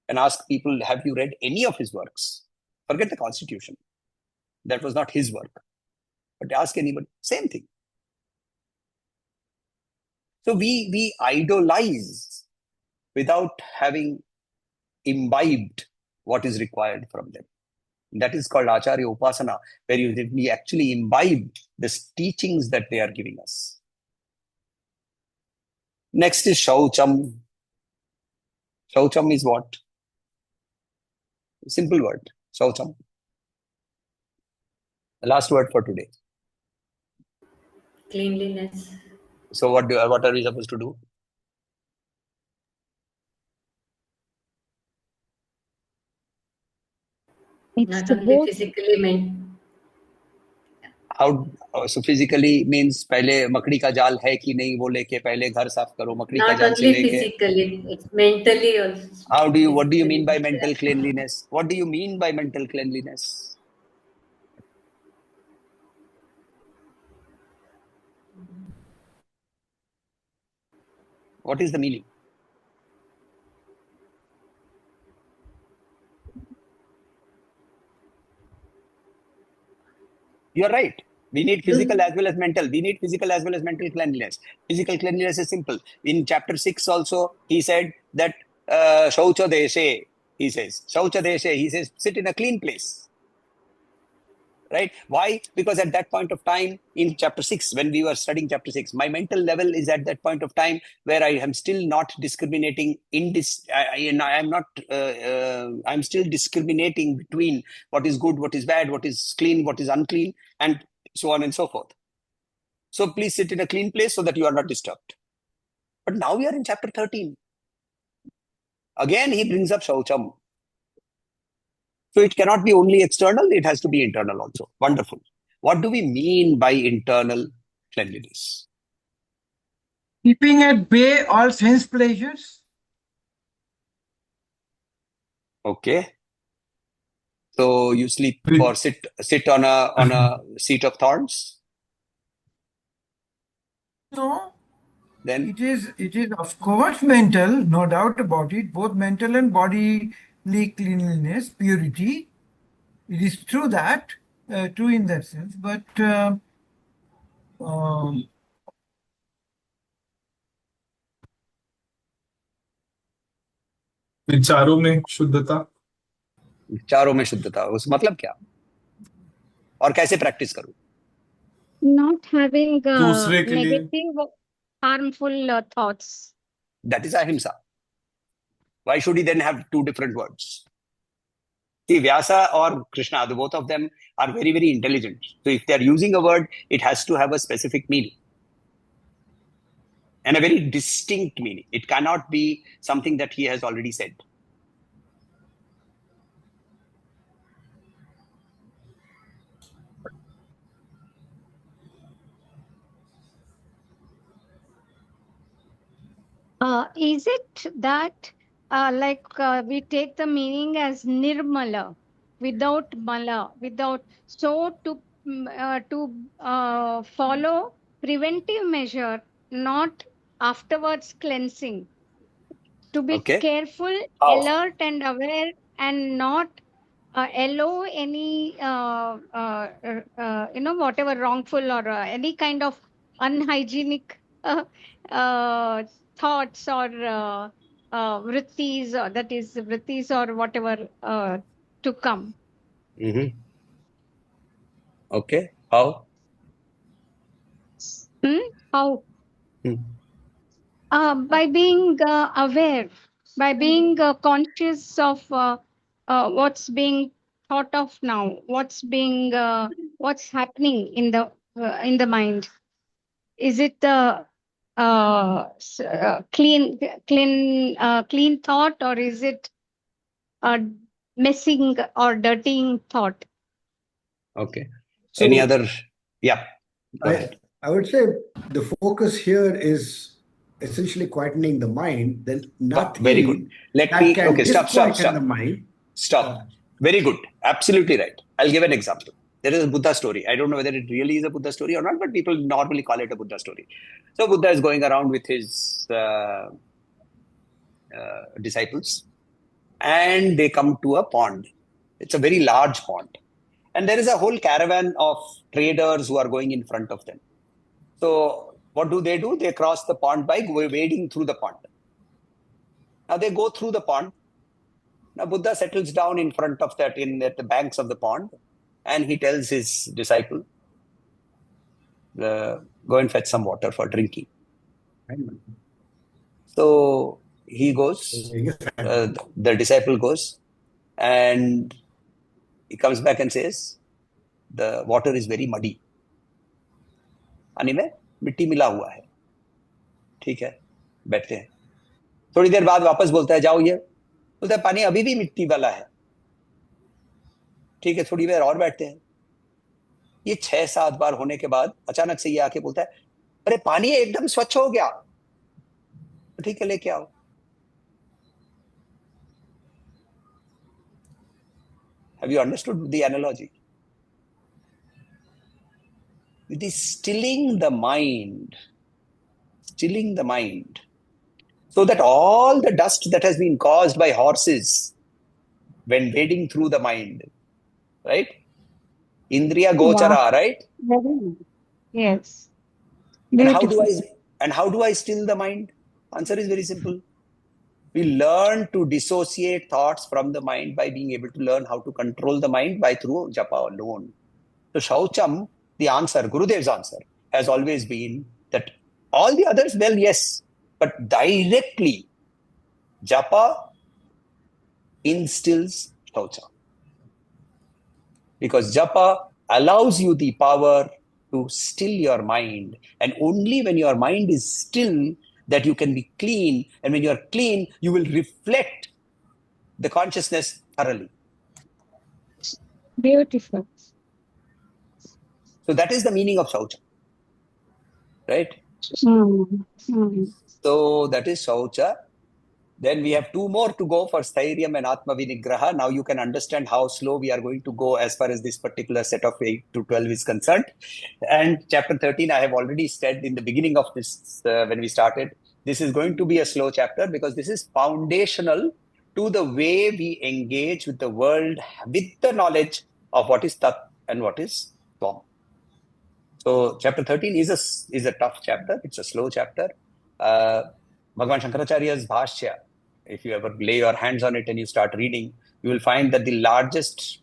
and ask people, have you read any of his works? Forget the constitution. That was not his work. But ask anybody, same thing. So we idolize without having imbibed what is required from them. That is called Acharya Upasana, where we actually imbibe the teachings that they are giving us. Next is Shaucham. Shaucham is what? Simple word, Shaucham. The last word for today. Cleanliness. So what are we supposed to do? Not only physically, How so physically means पहले मकड़ी का जाल है कि नहीं वो लेके पहले घर साफ करो मकड़ी का not जाल से only लेके. physically, it's mentally also. What do you mean by mental cleanliness? What do you mean by mental cleanliness? What is the meaning? You are right. We need physical as well as mental. We need physical as well as mental cleanliness. Physical cleanliness is simple. In chapter 6 also, he said that Shaucha Deshe, he says. Shaucha Deshe, he says, sit in a clean place. right? Why? Because at that point of time in chapter 6, when we were studying chapter 6, my mental level is at that point of time where I am still not discriminating in this. I'm still discriminating between what is good, what is bad, what is clean, what is unclean, and so on and so forth. So please sit in a clean place so that you are not disturbed. But now we are in chapter 13. Again, he brings up Shaucham. So it cannot be only external, it has to be internal also. Wonderful. What do we mean by internal cleanliness? Keeping at bay all sense pleasures. Okay. So you sleep or sit on a seat of thorns? No. Then It is of course mental, no doubt about it, both mental and bodily cleanliness, purity. It is true that, true in that sense, but विचारों में शुद्धता. चारों में शुद्धता, उस मतलब क्या और कैसे प्रैक्टिस करूं? Not having दूसरे के लिए negative, harmful thoughts. That is ahimsa. Why should he then have two different words? See, Vyasa or Krishna, both of them are very, very intelligent. So if they are using a word, it has to have a specific meaning and a very distinct meaning. It cannot be something that he has already said. Is it that we take the meaning as nirmala, without mala, without so to follow preventive measure, not afterwards cleansing, to be Okay. careful, How? alert and aware, and not allow any whatever wrongful or any kind of unhygienic thoughts or vrittis, or that is vrittis or whatever to come. Mm-hmm. Okay. How? How? Hmm. By being aware, by being conscious of what's being thought of now, what's happening in the mind. Is it the clean thought, or is it a messing or dirtying thought? Okay. So Any other? Yeah. Go ahead. I would say the focus here is essentially quietening the mind. Then Very good. nothing Let that me. can Okay. Stop. disquieten the mind. Stop. Very good. Absolutely right. I'll give an example. There is a Buddha story. I don't know whether it really is a Buddha story or not, but people normally call it a Buddha story. So Buddha is going around with his disciples, and they come to a pond. It's a very large pond. And there is a whole caravan of traders who are going in front of them. So what do? They cross the pond by wading through the pond. Now they go through the pond. Now Buddha settles down in front of that, at the banks of the pond, and he tells his disciple, go and fetch some water for drinking. So he goes, the disciple goes, and he comes back and says, the water is very muddy. पानी में मिट्टी मिला हुआ है. ठीक है, बैठते हैं. थोड़ी देर बाद वापस बोलता है, जाओ, ये बोलता है पानी अभी भी मिट्टी वाला है. ठीक है, थोड़ी देर और बैठते हैं. ये 6-7 बार होने के बाद अचानक से ये आके बोलता है, अरे पानी एकदम स्वच्छ हो गया. ठीक है, लेके आओ. Have you understood the analogy? It is stilling the mind, so that all the dust that has been caused by horses when wading through the mind, right? Indriya gochara, Wow. right? Yes. And Beautiful. how do I still the mind? Answer is very simple. We learn to dissociate thoughts from the mind by being able to learn how to control the mind through japa alone. So Shaucham, the answer, Gurudev's answer, has always been that all the others, well, yes, but directly, japa instills Shaucha. Because japa allows you the power to still your mind. And only when your mind is still that you can be clean. And when you are clean, you will reflect the consciousness thoroughly. Beautiful. So that is the meaning of Shaucha. Right? So that is Shaucha. Then we have two more to go for Stairyam and Atma Vinigraha. Now you can understand how slow we are going to go as far as this particular set of 8 to 12 is concerned. And chapter 13, I have already said in the beginning of this, when we started, this is going to be a slow chapter because this is foundational to the way we engage with the world with the knowledge of what is Tat and what is Tvam. So chapter 13 is a tough chapter. It's a slow chapter. Bhagavan Shankaracharya's Bhashya, if you ever lay your hands on it and you start reading, you will find that the largest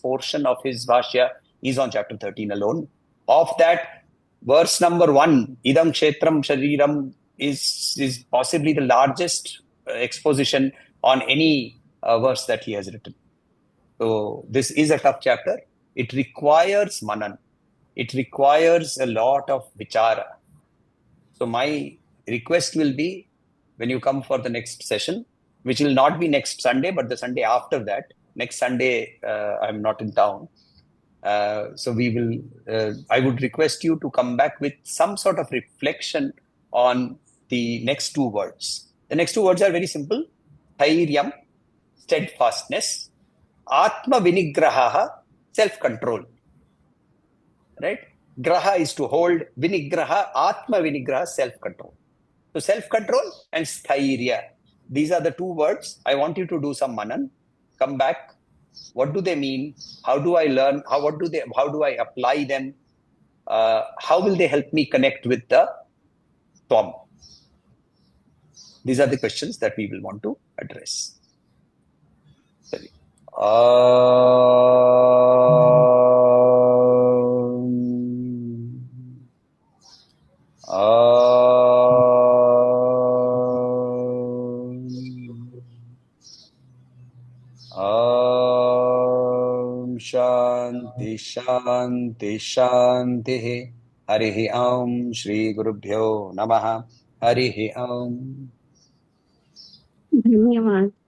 portion of his Bhashya is on chapter 13 alone. Of that, verse number 1, Idam Kshetram Shariram, is possibly the largest exposition on any verse that he has written. So this is a tough chapter. It requires manan. It requires a lot of vichara. So my request will be, when you come for the next session, which will not be next Sunday, but the Sunday after that. Next Sunday, I'm not in town. So I would request you to come back with some sort of reflection on the next two words. The next two words are very simple. Thairyam, steadfastness. Atma vinigraha, self-control. Right? Graha is to hold, vinigraha, atma vinigraha, self-control. So self-control and sthairya. These are the two words. I want you to do some manan. Come back. What do they mean? How do I learn? How do I apply them? How will they help me connect with the Tvam? These are the questions that we will want to address. Shanti Shanti Shanti. Harihi Om Shri Gurubhyo Namaha. Harihi Om. धन्यवाद.